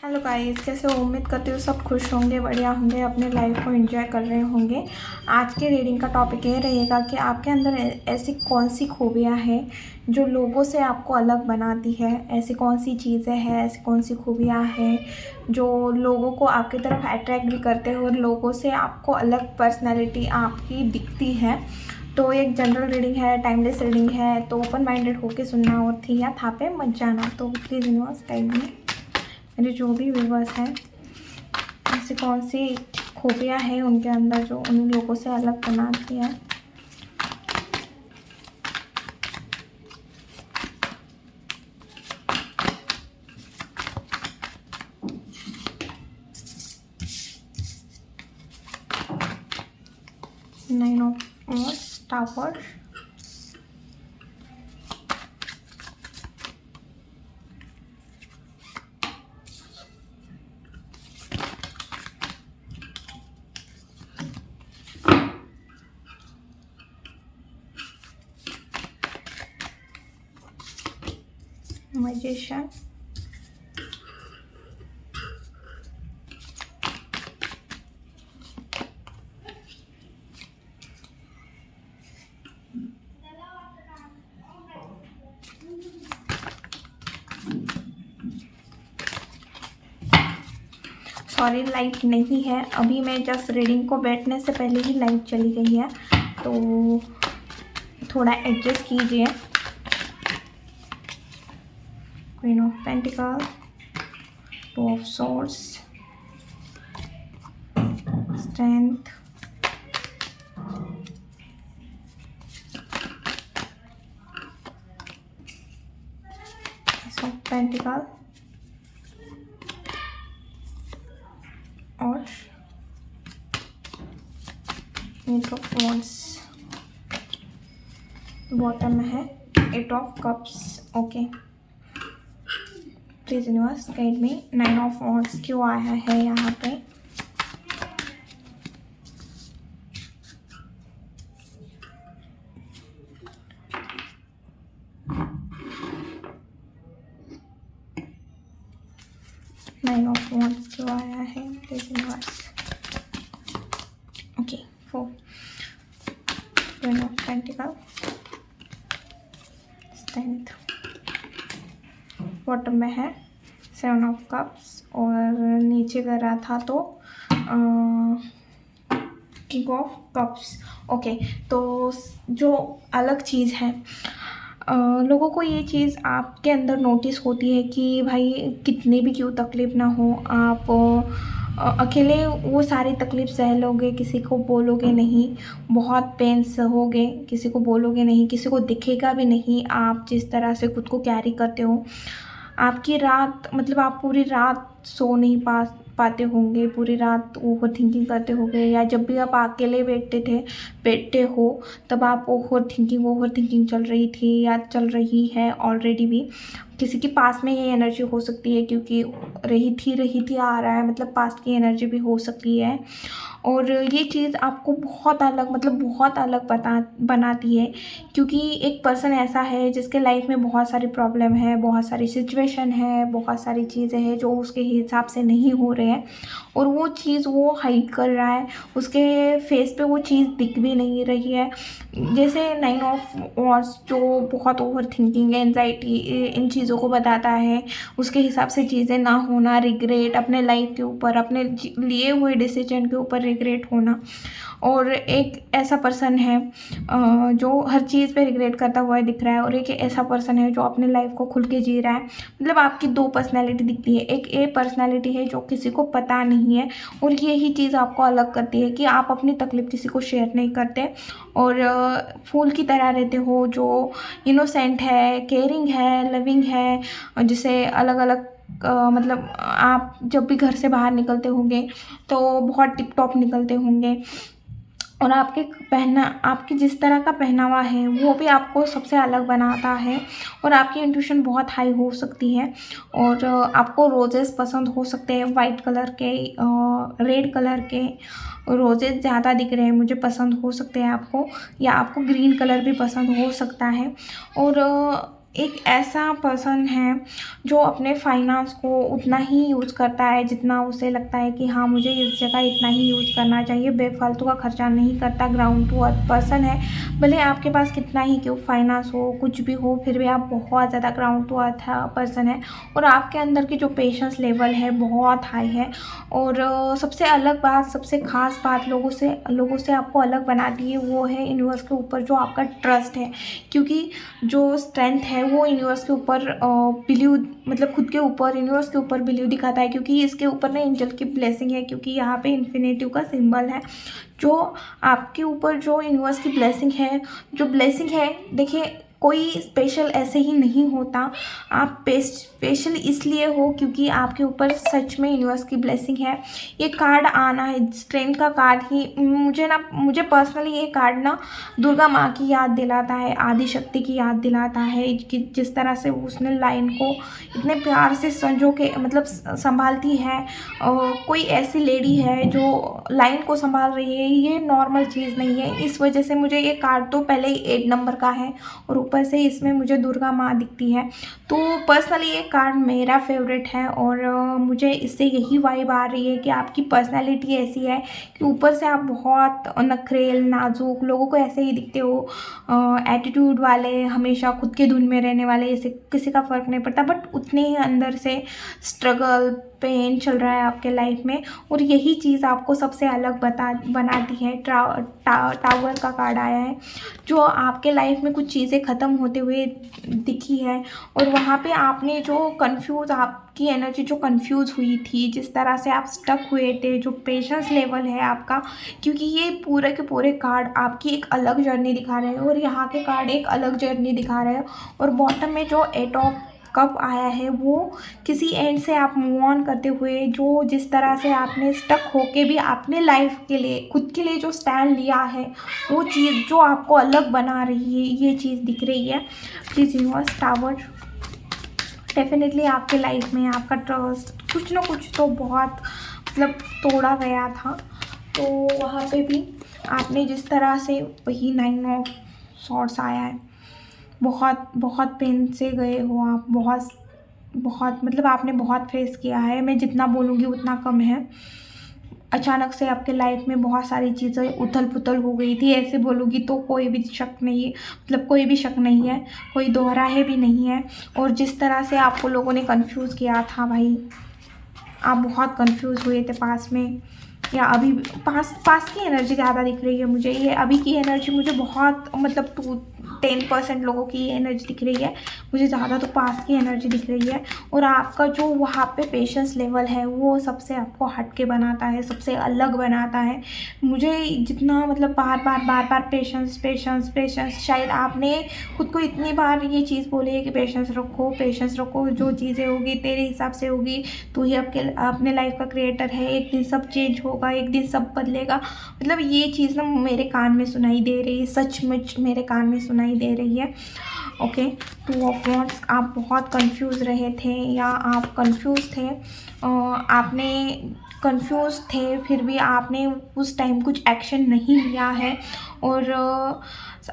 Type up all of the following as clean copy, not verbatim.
Hello guys, कैसे हो? उम्मीद करती हूँ सब खुश होंगे, बढ़िया होंगे, अपने लाइफ को एंजॉय कर रहे होंगे। आज के रीडिंग का टॉपिक ये रहेगा कि आपके अंदर ऐसी कौन सी खूबियाँ हैं जो लोगों से आपको अलग बनाती है। ऐसी कौन सी चीज़ें हैं, ऐसी कौन सी खूबियाँ हैं जो लोगों को आपकी तरफ अट्रैक्ट भी करते हैं और लोगों से आपको अलग पर्सनैलिटी आपकी दिखती है। तो एक जनरल रीडिंग है, टाइमलेस रीडिंग है, तो ओपन माइंडेड होके सुनना और थी या था पे मत जाना। तो प्लीज़ यूनिवर्स गाइड मी, मेरे जो भी व्यूवर्स हैं, ऐसी कौन सी खूबियाँ हैं उनके अंदर जो उन लोगों से अलग बनाती है। Nine of tower, magician, sorry light नहीं है अभी, मैं जस्ट रीडिंग को बैठने से पहले ही लाइट चली गई है, तो थोड़ा एडजस्ट कीजिए। Queen of pentacle, two of swords, strength, ace of pentacle और एट ऑफ वॉन्ड्स। बॉटम में है eight of cups. Okay, please universe guide me, nine of wands क्यों आया है यहाँ पे? नाइन ऑफ वॉन्ड्स क्यों आया है? Please universe. Okay, four, queen of pentacle, strength. Bottom में है सेवन ऑफ कप्स और नीचे करा था तो किंग ऑफ कप्स। ओके, तो जो अलग चीज़ है, लोगों को ये चीज़ आपके अंदर नोटिस होती है कि भाई कितनी भी क्यों तकलीफ़ ना हो, आप अकेले वो सारी तकलीफ़ सह लोगे, किसी को बोलोगे नहीं, बहुत पेन सहोगे, किसी को बोलोगे नहीं, किसी को दिखेगा भी नहीं आप जिस तरह से खुद को कैरी करते हो। आपकी रात, मतलब आप पूरी रात सो नहीं पाते होंगे, पूरी रात ओवर थिंकिंग करते होंगे, या जब भी आप अकेले बैठते हो तब आप ओवर थिंकिंग चल रही थी या चल रही है ऑलरेडी भी। किसी के पास में ये एनर्जी हो सकती है, क्योंकि रही थी आ रहा है, मतलब पास्ट की एनर्जी भी हो सकती है। और ये चीज़ आपको बहुत अलग, मतलब बहुत अलग बनाती है, क्योंकि एक पर्सन ऐसा है जिसके लाइफ में बहुत सारी प्रॉब्लम है, बहुत सारी सिचुएशन है, बहुत सारी चीज़ें हैं जो उसके हिसाब से नहीं हो रहे हैं, और वो चीज़ वो हाइड कर रहा है, उसके फेस पे वो चीज़ दिख भी नहीं रही है। जैसे नाइन ऑफ वॉन्ड्स जो बहुत ओवर थिंकिंग, एंजाइटी, इन चीज़ों को बताता है, उसके हिसाब से चीज़ें ना होना, रिग्रेट अपने लाइफ के ऊपर, अपने लिए हुए डिसीजन के ऊपर रिग्रेट होना। और एक ऐसा पर्सन है जो हर चीज़ पे रिग्रेट करता हुआ दिख रहा है, और एक ऐसा पर्सन है जो अपने लाइफ को खुल के जी रहा है। मतलब आपकी दो पर्सनैलिटी दिखती है, एक ए पर्सनैलिटी है जो किसी को पता नहीं है, और यही चीज़ आपको अलग करती है कि आप अपनी तकलीफ़ किसी को शेयर नहीं करते, और फूल की तरह रहते हो, जो इनोसेंट है, केयरिंग है, लविंग है, जिसे अलग अलग मतलब आप जब भी घर से बाहर निकलते होंगे तो बहुत टिप टॉप निकलते होंगे, और आपके जिस तरह का पहनावा है वो भी आपको सबसे अलग बनाता है, और आपकी इंट्यूशन बहुत हाई हो सकती है, और आपको रोजेस पसंद हो सकते हैं, वाइट कलर के, रेड कलर के रोजेस ज़्यादा दिख रहे हैं मुझे, पसंद हो सकते हैं आपको, या आपको ग्रीन कलर भी पसंद हो सकता है। और एक ऐसा पर्सन है जो अपने फाइनेंस को उतना ही यूज़ करता है जितना उसे लगता है कि हाँ मुझे इस जगह इतना ही यूज़ करना चाहिए, बेफालतू का खर्चा नहीं करता, ग्राउंड टू अर्थ पर्सन है। भले आपके पास कितना ही क्यों फाइनेंस हो, कुछ भी हो, फिर भी आप बहुत ज़्यादा ग्राउंड टू अर्थ पर्सन है। और आपके अंदर की जो पेशेंस लेवल है बहुत हाई है। और सबसे अलग बात, सबसे ख़ास बात लोगों से आपको अलग बनाती है वो है यूनिवर्स के ऊपर जो आपका ट्रस्ट है। क्योंकि जो स्ट्रेंथ है वो यूनिवर्स के ऊपर बिलीव, मतलब खुद के ऊपर, यूनिवर्स के ऊपर बिलीव दिखाता है। क्योंकि इसके ऊपर ना एंजल की ब्लेसिंग है, क्योंकि यहाँ पे इन्फिनिटिव का सिंबल है। जो आपके ऊपर जो यूनिवर्स की ब्लेसिंग है, जो ब्लेसिंग है, देखिए कोई स्पेशल ऐसे ही नहीं होता। आप स्पेशल इसलिए हो क्योंकि आपके ऊपर सच में यूनिवर्स की ब्लेसिंग है। ये कार्ड आना है, स्ट्रेंथ का कार्ड ही मुझे पर्सनली ये कार्ड ना दुर्गा माँ की याद दिलाता है, आदि शक्ति की याद दिलाता है कि जिस तरह से उसने लाइन को इतने प्यार से संजो के मतलब संभालती है। कोई ऐसी लेडी है जो लाइन को संभाल रही है, ये नॉर्मल चीज़ नहीं है। इस वजह से मुझे ये कार्ड तो पहले ही 8 नंबर का है और ऊपर से इसमें मुझे दुर्गा माँ दिखती है। तो पर्सनली ये कार्ड मेरा फेवरेट है और मुझे इससे यही वाइब आ रही है कि आपकी पर्सनैलिटी ऐसी है कि ऊपर से आप बहुत नखरेल, नाजुक, लोगों को ऐसे ही दिखते हो, एटीट्यूड वाले, हमेशा खुद के धुन में रहने वाले, ऐसे किसी का फ़र्क नहीं पड़ता, बट उतने ही अंदर से स्ट्रगल, पेन चल रहा है आपके लाइफ में। और यही चीज़ आपको सबसे अलग बनाती है। टावर का कार्ड आया है जो आपके लाइफ में कुछ चीज़ें ख़त्म होते हुए दिखी है। और वहाँ पे आपने जो कंफ्यूज, आपकी एनर्जी जो कंफ्यूज हुई थी, जिस तरह से आप स्टक हुए थे, जो पेशेंस लेवल है आपका, क्योंकि ये पूरे के पूरे कार्ड आपकी एक अलग जर्नी दिखा रहे हैं और यहाँ के कार्ड एक अलग जर्नी दिखा रहे हैं। और बॉटम में जो 8 ऑफ कप आया है वो किसी एंड से आप मूव ऑन करते हुए, जो जिस तरह से आपने स्टक होके भी अपने लाइफ के लिए, खुद के लिए जो स्टैंड लिया है, वो चीज़ जो आपको अलग बना रही है, ये चीज़ दिख रही है। प्लीज़ यूनिवर्स, टावर, डेफिनेटली आपके लाइफ में आपका ट्रस्ट कुछ ना कुछ तो बहुत मतलब तोड़ा गया था। तो वहाँ पे भी आपने जिस तरह से, वही 9 ऑफ सॉर्ड्स आया है, बहुत बहुत पेन से गए हो आप, बहुत बहुत मतलब आपने बहुत फेस किया है। मैं जितना बोलूँगी उतना कम है। अचानक से आपके लाइफ में बहुत सारी चीज़ें उथल पुथल हो गई थी, ऐसे बोलूँगी तो कोई भी शक नहीं, मतलब कोई भी शक नहीं है, कोई दोहराहे भी नहीं है। और जिस तरह से आपको लोगों ने कंफ्यूज किया था भाई, आप बहुत कंफ्यूज हुए थे पास में, या अभी पास की एनर्जी ज़्यादा दिख रही है मुझे। ये अभी की एनर्जी मुझे बहुत मतलब 10% लोगों की एनर्जी दिख रही है मुझे, ज़्यादा तो पास की एनर्जी दिख रही है। और आपका जो वहाँ पे पेशेंस लेवल है वो सबसे आपको हट के बनाता है, सबसे अलग बनाता है। मुझे जितना मतलब बार बार पेशेंस पेशेंस पेशेंस, शायद आपने खुद को इतनी बार ये चीज़ बोली है कि पेशेंस रखो, पेशेंस रखो, जो चीज़ें होगी तेरे हिसाब से होगी, तू ही अपने लाइफ का क्रिएटर है, एक दिन सब चेंज होगा, एक दिन सब बदलेगा। मतलब ये चीज़ ना मेरे कान में सुनाई दे रही है, सचमुच मेरे कान में सुनाई दे रही है। ओके, 2 ऑफ वॉन्ड्स, आप बहुत कंफ्यूज रहे थे या आप कंफ्यूज थे, आपने कंफ्यूज थे, फिर भी आपने उस टाइम कुछ एक्शन नहीं लिया है। और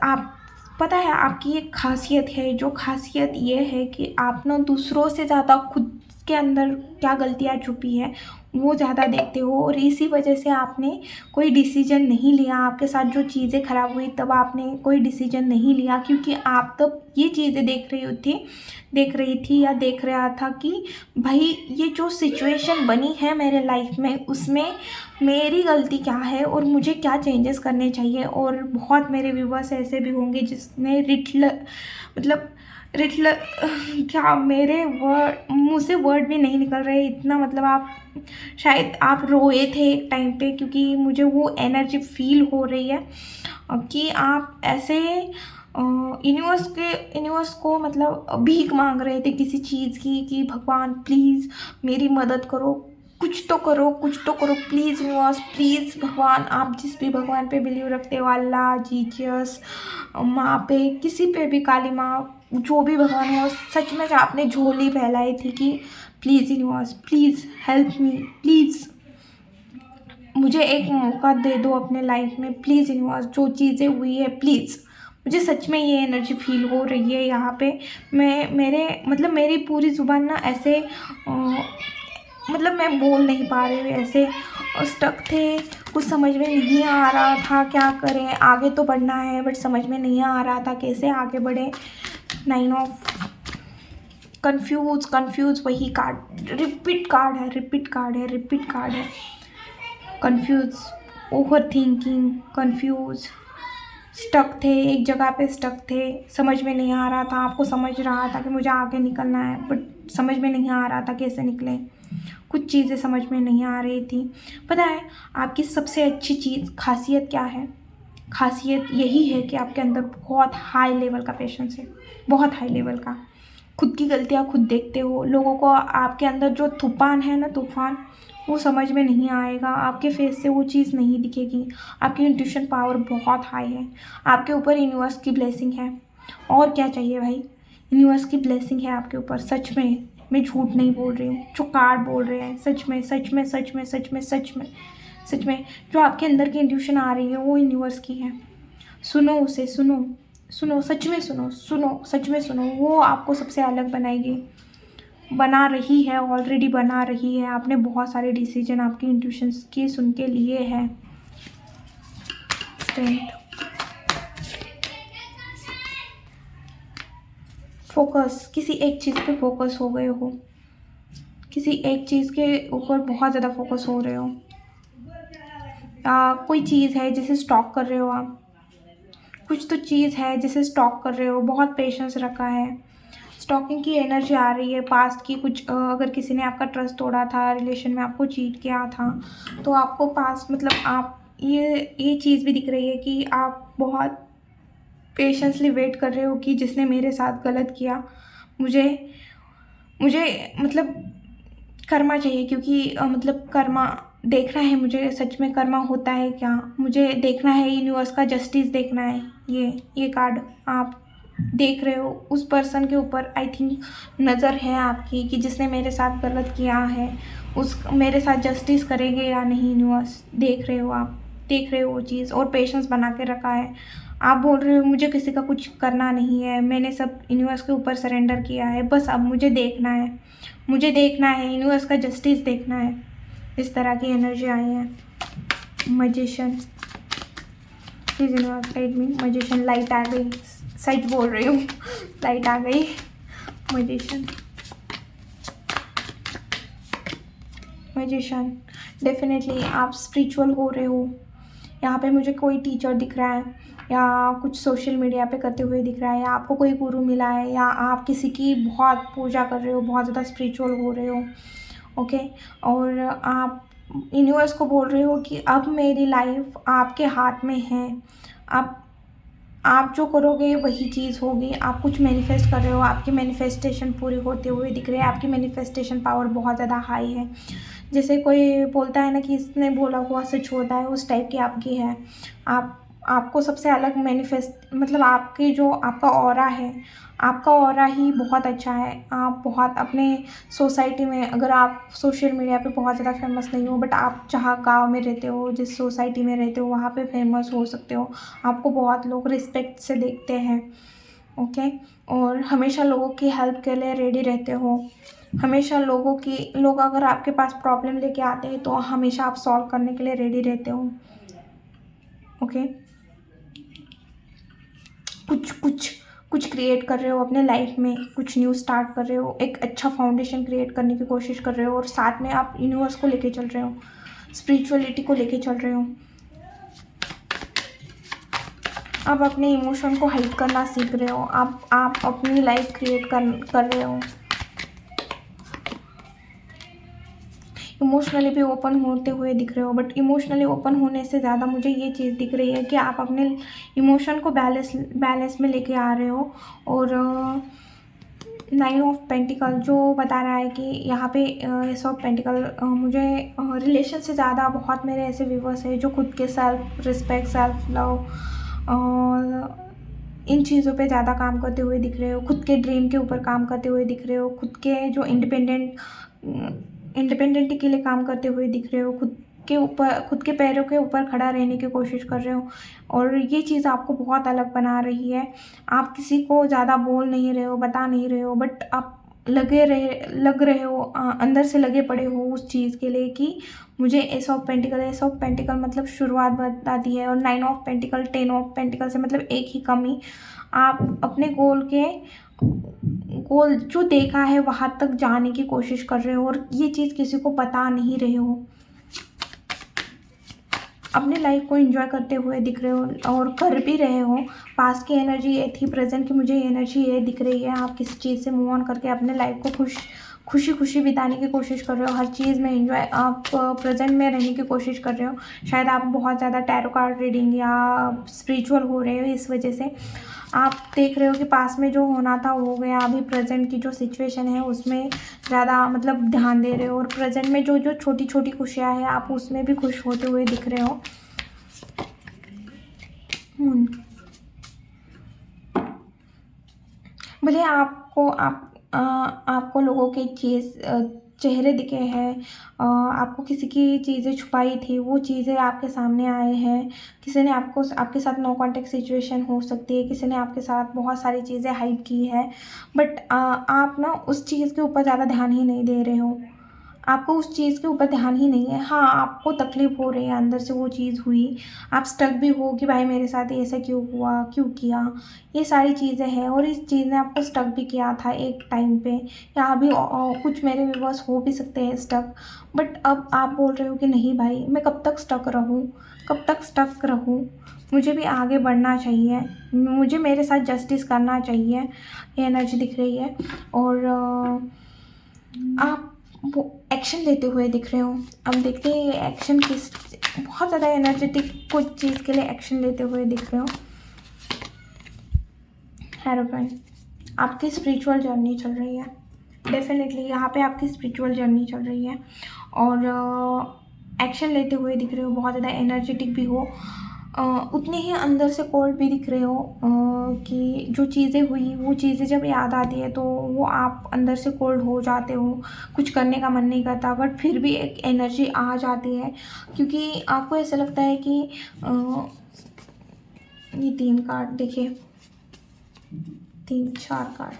आप, पता है आपकी एक खासियत है, जो खासियत ये है कि आप ना दूसरों से ज़्यादा खुद के अंदर क्या गलतियाँ छुपी है वो ज़्यादा देखते हो। और इसी वजह से आपने कोई डिसीजन नहीं लिया, आपके साथ जो चीज़ें ख़राब हुई तब आपने कोई डिसीजन नहीं लिया, क्योंकि आप तब ये चीज़ें देख रही थी या देख रहा था कि भाई ये जो सिचुएशन बनी है मेरे लाइफ में, उसमें मेरी गलती क्या है और मुझे क्या चेंजेस करने चाहिए। और बहुत मेरे व्यूवर्स ऐसे भी होंगे जिसने रिटल क्या, मेरे वर्ड मुँह से वर्ड भी नहीं निकल रहे इतना, मतलब आप शायद आप रोए थे एक टाइम पे, क्योंकि मुझे वो एनर्जी फील हो रही है कि आप ऐसे यूनिवर्स को मतलब भीख मांग रहे थे किसी चीज़ की कि भगवान प्लीज़ मेरी मदद करो, कुछ तो करो, कुछ तो करो, प्लीज़ यूनिवर्स, प्लीज़ भगवान, आप जिस भी भगवान पे बिलीव रखते हो, अल्लाह, जीसस, माँ पे, किसी पे भी, काली माँ, जो भी भगवान हो, सच में आपने झोली फैलाई थी कि please universe, please help me, please मुझे एक मौका दे दो अपने लाइफ में, प्लीज़ यूनिवर्स, जो चीज़ें हुई है प्लीज़ मुझे सच में ये एनर्जी फील हो रही है यहाँ पे। मेरी पूरी ज़ुबान ना ऐसे मतलब मैं बोल नहीं पा रही हूँ, ऐसे स्टक थे, कुछ समझ में नहीं आ रहा था क्या करें। आगे तो बढ़ना है बट समझ में नहीं आ रहा था कैसे आगे बढ़े। 9 ऑफ कंफ्यूज वही कार्ड, रिपीट कार्ड है, confuse, over thinking, confuse, stuck थे, एक जगह पे स्टक थे, समझ में नहीं आ रहा था। आपको समझ रहा था कि मुझे आगे निकलना है बट समझ में नहीं आ रहा था कैसे निकले। कुछ चीज़ें समझ में नहीं आ रही थी। पता है आपकी सबसे अच्छी चीज़, खासियत क्या है? खासियत यही है कि आपके अंदर बहुत हाई लेवल का पेशेंस है, बहुत हाई लेवल का। खुद की गलतियाँ खुद देखते हो। लोगों को आपके अंदर जो तूफान है ना, तूफान, वो समझ में नहीं आएगा, आपके फेस से वो चीज़ नहीं दिखेगी। आपकी इंट्यूशन पावर बहुत हाई है, आपके ऊपर यूनिवर्स की ब्लेसिंग है। और क्या चाहिए भाई? यूनिवर्स की ब्लेसिंग है आपके ऊपर, सच में, मैं झूठ नहीं बोल रही हूँ। जो कार्ड बोल रहे हैं सच में, सच में, सच में, सच में, सच में, सच में, जो आपके अंदर की इंट्यूशन आ रही है वो यूनिवर्स की है। सुनो उसे, सुनो, सुनो, सच में सुनो, सुनो, सच में सुनो, वो आपको सबसे अलग बनाएगी, बना रही है, ऑलरेडी बना रही है। आपने बहुत सारे डिसीजन आपकी इंट्यूशंस की सुन के लिए हैं। स्ट्रेंथ, फोकस, किसी एक चीज़ पे फोकस हो गए हो, किसी एक चीज़ के ऊपर बहुत ज़्यादा फोकस हो रहे हो। कोई चीज़ है जिसे स्टॉक कर रहे हो आप, कुछ तो चीज़ है जिसे स्टॉक कर रहे हो, बहुत पेशेंस रखा है। स्टॉकिंग की एनर्जी आ रही है पास्ट की। कुछ अगर किसी ने आपका ट्रस्ट तोड़ा था, रिलेशन में आपको चीट किया था, तो आपको पास्ट मतलब आप ये चीज़ भी दिख रही है कि आप बहुत पेशेंसली वेट कर रहे हो कि जिसने मेरे साथ गलत किया, मुझे मुझे मतलब कर्मा चाहिए, क्योंकि मतलब कर्मा देखना है मुझे, सच में कर्मा होता है क्या, मुझे देखना है, यूनिवर्स का जस्टिस देखना है। ये कार्ड आप देख रहे हो, उस पर्सन के ऊपर आई थिंक नज़र है आपकी कि जिसने मेरे साथ गलत किया है, उस मेरे साथ जस्टिस करेंगे या नहीं, यूनिवर्स देख रहे हो आप, देख रहे हो वो चीज़, और पेशेंस बना के रखा है। आप बोल रहे हो मुझे किसी का कुछ करना नहीं है, मैंने सब यूनिवर्स के ऊपर सरेंडर किया है, बस अब मुझे देखना है, मुझे देखना है, यूनिवर्स का जस्टिस देखना है। इस तरह की एनर्जी आई है। Magician, please universe guide me. Magician, light आ गई, सच बोल रही हूँ, लाइट आ गई। मजिशियन, मजिशियन, डेफिनेटली आप स्पिरिचुअल हो रहे हो। यहाँ पे मुझे कोई टीचर दिख रहा है, या कुछ सोशल मीडिया पे करते हुए दिख रहा है, या आपको कोई गुरु मिला है, या आप किसी की बहुत पूजा कर रहे हो, बहुत ज़्यादा स्पिरिचुअल हो रहे हो। ओके, और आप यूनिवर्स को बोल रहे हो कि अब मेरी लाइफ आपके हाथ में है, आप जो करोगे वही चीज़ होगी। आप कुछ मैनिफेस्ट कर रहे हो, आपकी मैनिफेस्टेशन पूरी होते हुए दिख रहे हैं, आपकी मैनिफेस्टेशन पावर बहुत ज़्यादा हाई है। जैसे कोई बोलता है ना कि इसने बोला हुआ सच होता है, उस टाइप की आपकी है। आपको सबसे अलग मैनिफेस्ट मतलब आपकी जो आपका ऑरा है, आपका ऑरा ही बहुत अच्छा है। आप बहुत अपने सोसाइटी में, अगर आप सोशल मीडिया पे बहुत ज़्यादा फेमस नहीं हो, बट आप जहाँ गांव में रहते हो, जिस सोसाइटी में रहते हो, वहाँ पे फेमस हो सकते हो। आपको बहुत लोग रिस्पेक्ट से देखते हैं। ओके, और हमेशा लोगों की हेल्प के लिए रेडी रहते हो। हमेशा लोग अगर आपके पास प्रॉब्लम लेके आते हैं तो हमेशा आप सॉल्व करने के लिए रेडी रहते हो। ओके, कुछ क्रिएट कर रहे हो अपने लाइफ में, कुछ न्यू स्टार्ट कर रहे हो, एक अच्छा फाउंडेशन क्रिएट करने की कोशिश कर रहे हो, और साथ में आप यूनिवर्स को लेके चल रहे हो, स्पिरिचुअलिटी को लेके चल रहे हो। आप अपने इमोशन को हाइड करना सीख रहे हो, आप अपनी लाइफ क्रिएट कर रहे हो। इमोशनली भी ओपन होते हुए दिख रहे हो, बट इमोशनली ओपन होने से ज़्यादा मुझे ये चीज़ दिख रही है कि आप अपने इमोशन को बैलेंस में लेके आ रहे हो। और 9 ऑफ पेंटिकल जो बता रहा है कि यहाँ पे एस ऑफ पेंटिकल, मुझे रिलेशन से ज़्यादा बहुत मेरे ऐसे व्यूवर्स हैं जो खुद के सेल्फ रिस्पेक्ट, सेल्फ लव, इन चीज़ों पे ज़्यादा काम करते हुए दिख रहे हो, खुद के ड्रीम के ऊपर काम करते हुए दिख रहे हो, खुद के जो इंडिपेंडेंट के लिए काम करते हुए दिख रहे हो, खुद के ऊपर, खुद के पैरों के ऊपर खड़ा रहने की कोशिश कर रहे हो, और ये चीज़ आपको बहुत अलग बना रही है। आप किसी को ज़्यादा बोल नहीं रहे हो, बता नहीं रहे हो, बट आप लग रहे हो, अंदर से लगे पड़े हो उस चीज़ के लिए कि मुझे एस ऑफ पेंटिकल मतलब शुरुआत बताती है, और 9 ऑफ पेंटिकल 10 ऑफ पेंटिकल से मतलब एक ही कमी। आप अपने गोल जो देखा है वहाँ तक जाने की कोशिश कर रहे हो, और ये चीज़ किसी को बता नहीं रहे हो। अपने लाइफ को एंजॉय करते हुए दिख रहे हो और कर भी रहे हो। पास्ट की एनर्जी ये थी, प्रेजेंट की मुझे एनर्जी ये दिख रही है। आप किसी चीज़ से मूव ऑन करके अपने लाइफ को खुशी खुशी बिताने की कोशिश कर रहे हो, हर चीज़ में एंजॉय, आप प्रेजेंट में रहने की कोशिश कर रहे हो। शायद आप बहुत ज़्यादा टैरो कार्ड रीडिंग या स्पिरिचुअल हो रहे हो, इस वजह से आप देख रहे हो कि पास में जो होना था वो हो गया। अभी प्रेजेंट की जो सिचुएशन है उसमें ज़्यादा मतलब ध्यान दे रहे हो, और प्रेजेंट में जो जो छोटी छोटी खुशियाँ हैं आप उसमें भी खुश होते हुए दिख रहे हो। भले आपको लोगों के चेहरे दिखे हैं, आपको किसी की चीज़ें छुपाई थी, वो चीज़ें आपके सामने आए हैं। किसी ने आपके साथ नो कांटेक्ट सिचुएशन हो सकती है, किसी ने आपके साथ बहुत सारी चीज़ें हाइड की है, बट आप ना उस चीज़ के ऊपर ज़्यादा ध्यान ही नहीं दे रहे हो। आपको उस चीज़ के ऊपर ध्यान ही नहीं है। हाँ, आपको तकलीफ़ हो रही है, अंदर से वो चीज़ हुई, आप स्टक भी हो कि भाई मेरे साथ ऐसा क्यों हुआ, क्यों किया, ये सारी चीज़ें हैं। और इस चीज़ ने आपको स्टक भी किया था एक टाइम पे, या अभी कुछ मेरे व्यूअर्स हो भी सकते हैं स्टक, बट अब आप बोल रहे हो कि नहीं भाई, मैं कब तक स्टक रहूँ, कब तक स्टक रहूँ, मुझे भी आगे बढ़ना चाहिए, मुझे मेरे साथ जस्टिस करना चाहिए, ये एनर्जी दिख रही है। और आप वो एक्शन लेते हुए दिख रहे हो। अब देखते हैं ये एक्शन बहुत ज़्यादा एनर्जेटिक कुछ चीज़ के लिए एक्शन लेते हुए दिख रहे हो। हेरोफेंट, आपकी स्पिरिचुअल जर्नी चल रही है, डेफिनेटली यहाँ पे आपकी स्पिरिचुअल जर्नी चल रही है, और एक्शन लेते हुए दिख रहे हो, बहुत ज़्यादा एनर्जेटिक भी हो, उतने ही अंदर से कोल्ड भी दिख रहे हो, कि जो चीज़ें हुई वो चीज़ें जब याद आती है तो वो आप अंदर से कोल्ड हो जाते हो, कुछ करने का मन नहीं करता, बट फिर भी एक एनर्जी आ जाती है, क्योंकि आपको ऐसा लगता है कि ये 3 कार्ड देखिए, 3-4 कार्ड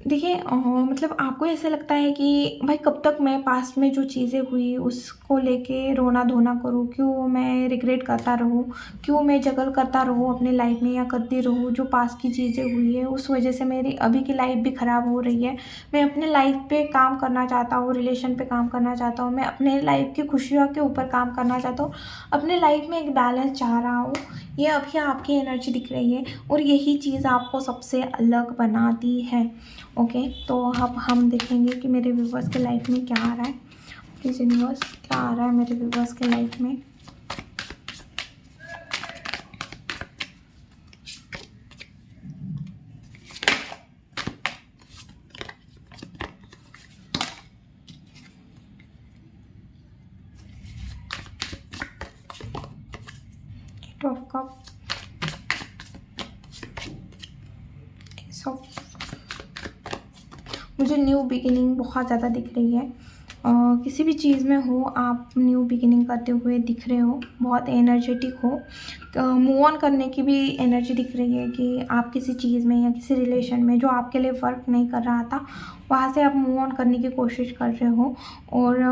देखिए, मतलब आपको ऐसा लगता है कि भाई कब तक मैं पास्ट में जो चीज़ें हुई उसको लेके रोना धोना करूँ, क्यों मैं रिग्रेट करता रहूँ, क्यों मैं जगल करता रहूँ अपने लाइफ में, या करती रहूँ जो पास्ट की चीज़ें हुई है उस वजह से मेरी अभी की लाइफ भी ख़राब हो रही है। मैं अपने लाइफ पे काम करना चाहता हूँ, रिलेशन पे काम करना चाहता हूँ, मैं अपने लाइफ की खुशियों के ऊपर काम करना चाहता हूँ, अपने लाइफ में एक बैलेंस चाह रहा हूँ। ये अभी आपकी एनर्जी दिख रही है, और यही चीज़ आपको सबसे अलग बनाती है। ओके, तो अब हम देखेंगे कि मेरे व्यूवर्स के लाइफ में क्या आ रहा है, प्लीज़ यूनिवर्स क्या आ रहा है मेरे व्यूवर्स के लाइफ में। Eight of cup, ace of, मुझे न्यू बिगिनिंग बहुत ज़्यादा दिख रही है। किसी भी चीज़ में हो आप न्यू बिगिनिंग करते हुए दिख रहे हो, बहुत एनर्जेटिक हो, मूव ऑन करने की भी एनर्जी दिख रही है कि आप किसी चीज़ में या किसी रिलेशन में जो आपके लिए वर्क नहीं कर रहा था वहाँ से आप मूव ऑन करने की कोशिश कर रहे हो, और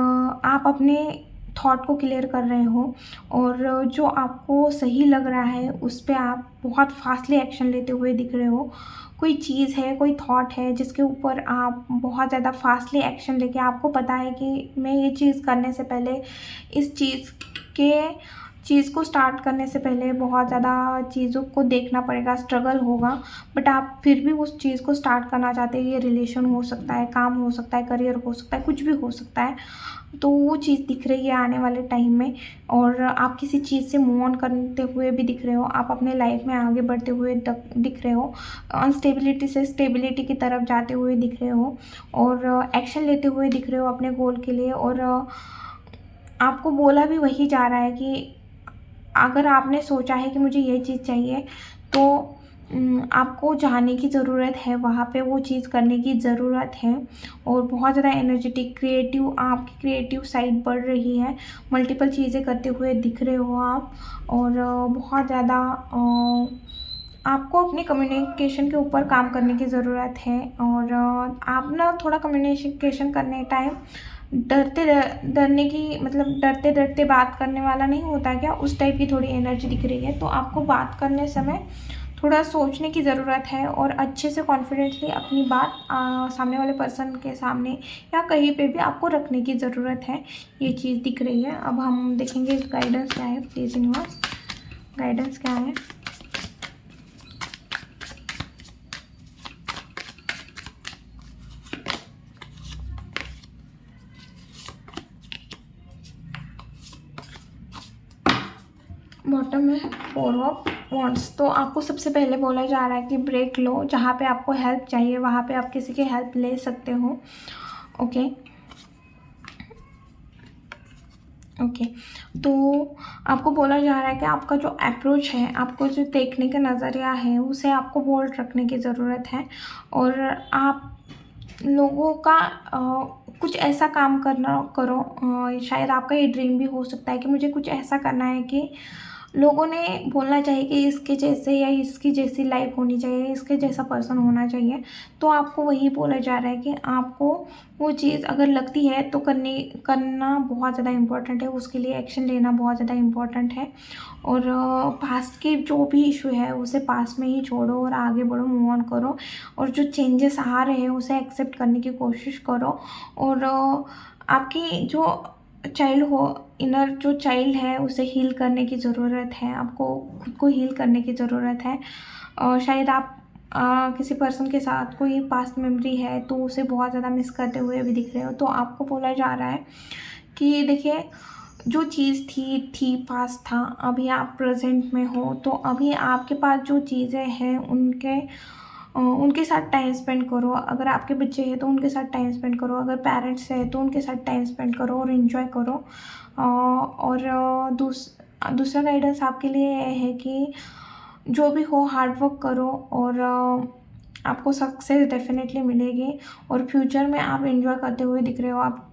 आप अपने थॉट को क्लियर कर रहे हो, और जो आपको सही लग रहा है उस पर आप बहुत फास्टली एक्शन लेते हुए दिख रहे हो। कोई चीज़ है, कोई थॉट है जिसके ऊपर आप बहुत ज़्यादा फास्टली एक्शन लेके, आपको पता है कि मैं ये चीज़ करने से पहले इस चीज़ को स्टार्ट करने से पहले बहुत ज़्यादा चीज़ों को देखना पड़ेगा, स्ट्रगल होगा, बट आप फिर भी उस चीज़ को स्टार्ट करना चाहते हैं। ये रिलेशन हो सकता है, काम हो सकता है, करियर हो सकता है, कुछ भी हो सकता है, तो वो चीज़ दिख रही है आने वाले टाइम में। और आप किसी चीज़ से मूव ऑन करते हुए भी दिख रहे हो, आप अपने लाइफ में आगे बढ़ते हुए दिख रहे हो, अनस्टेबिलिटी से स्टेबिलिटी की तरफ जाते हुए दिख रहे हो, और एक्शन लेते हुए दिख रहे हो अपने गोल के लिए। और आपको बोला भी वही जा रहा है कि अगर आपने सोचा है कि मुझे ये चीज़ चाहिए, तो आपको जाने की ज़रूरत है, वहाँ पे वो चीज़ करने की ज़रूरत है। और बहुत ज़्यादा एनर्जेटिक क्रिएटिव, आपकी क्रिएटिव साइड बढ़ रही है, मल्टीपल चीज़ें करते हुए दिख रहे हो आप। और बहुत ज़्यादा आपको अपने कम्युनिकेशन के ऊपर काम करने की ज़रूरत है। और आप ना थोड़ा कम्युनिकेशन करने टाइम डरने की, मतलब डरते डरते बात करने वाला नहीं होता क्या, उस टाइप की थोड़ी एनर्जी दिख रही है। तो आपको बात करने समय थोड़ा सोचने की ज़रूरत है और अच्छे से कॉन्फिडेंटली अपनी बात सामने वाले पर्सन के सामने या कहीं पे भी आपको रखने की ज़रूरत है। ये चीज़ दिख रही है। अब हम देखेंगे गाइडेंस क्या है, प्लीज़ यूनिवर्स गाइडेंस क्या है। बॉटम में 4 ऑफ वॉन्ड्स। तो आपको सबसे पहले बोला जा रहा है कि ब्रेक लो, जहाँ पे आपको हेल्प चाहिए वहाँ पे आप किसी की हेल्प ले सकते हो। Okay okay. तो आपको बोला जा रहा है कि आपका जो अप्रोच है, आपको जो देखने का नज़रिया है, उसे आपको बोल्ड रखने की ज़रूरत है। और आप लोगों का कुछ ऐसा काम करना करो, शायद आपका ये ड्रीम भी हो सकता है कि मुझे कुछ ऐसा करना है कि लोगों ने बोलना चाहिए कि इसके जैसे या इसकी जैसी लाइफ होनी चाहिए, इसके जैसा पर्सन होना चाहिए। तो आपको वही बोला जा रहा है कि आपको वो चीज़ अगर लगती है तो करना बहुत ज़्यादा इम्पोर्टेंट है, उसके लिए एक्शन लेना बहुत ज़्यादा इम्पोर्टेंट है। और पास्ट के जो भी इशू है उसे पास्ट में ही छोड़ो और आगे बढ़ो, मूव ऑन करो। और जो चेंजेस आ रहे हैं उसे एक्सेप्ट करने की कोशिश करो। और आपकी जो चाइल्ड हो, इनर जो चाइल्ड है उसे हील करने की ज़रूरत है, आपको खुद को हील करने की ज़रूरत है। और शायद आप किसी पर्सन के साथ कोई पास्ट मेमोरी है तो उसे बहुत ज़्यादा मिस करते हुए भी दिख रहे हो। तो आपको बोला जा रहा है कि देखिए, जो चीज़ थी पास्ट था, अभी आप प्रेजेंट में हो, तो अभी आपके पास जो चीज़ें हैं उनके साथ टाइम स्पेंड करो। अगर आपके बच्चे हैं तो उनके साथ टाइम स्पेंड करो, अगर पेरेंट्स हैं तो उनके साथ टाइम स्पेंड करो और इन्जॉय करो। और दूसरा गाइडेंस आपके लिए ये है कि जो भी हो हार्ड वर्क करो और आपको सक्सेस डेफिनेटली मिलेगी। और फ्यूचर में आप एंजॉय करते हुए दिख रहे हो, आप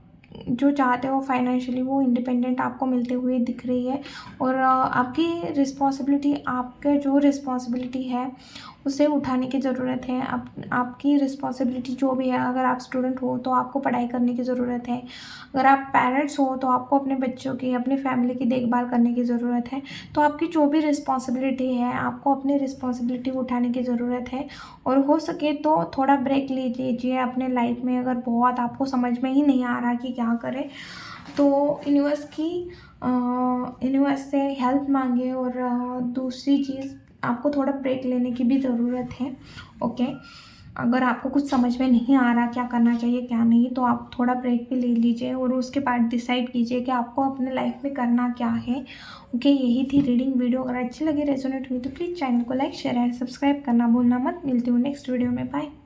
जो चाहते हो फाइनेंशियली वो इंडिपेंडेंट आपको मिलते हुए दिख रही है। और आपकी रिस्पॉन्सिबिलिटी, आपके जो रिस्पॉन्सिबिलिटी है उसे उठाने की ज़रूरत है। आपकी रिस्पॉन्सिबिलिटी जो भी है, अगर आप स्टूडेंट हो तो आपको पढ़ाई करने की ज़रूरत है, अगर आप पेरेंट्स हो तो आपको अपने बच्चों की, अपनी फैमिली की देखभाल करने की ज़रूरत है। तो आपकी जो भी रिस्पॉन्सिबिलिटी है, आपको अपनी रिस्पॉन्सिबिलिटी उठाने की ज़रूरत है। और हो सके तो थोड़ा ब्रेक ले लीजिए अपने लाइफ में, अगर बहुत आपको समझ में ही नहीं आ रहा कि क्या करें तो यूनिवर्स से हेल्प मांगे। और दूसरी चीज़, आपको थोड़ा ब्रेक लेने की भी ज़रूरत है। ओके, अगर आपको कुछ समझ में नहीं आ रहा क्या करना चाहिए क्या नहीं, तो आप थोड़ा ब्रेक भी ले लीजिए और उसके बाद डिसाइड कीजिए कि आपको अपने लाइफ में करना क्या है। ओके, यही थी रीडिंग वीडियो। अगर अच्छी लगी, रेजोनेट हुई तो प्लीज़ चैनल को लाइक शेयर एंड सब्सक्राइब करना भूलना मत। मिलती हूँ नेक्स्ट वीडियो में, बाय।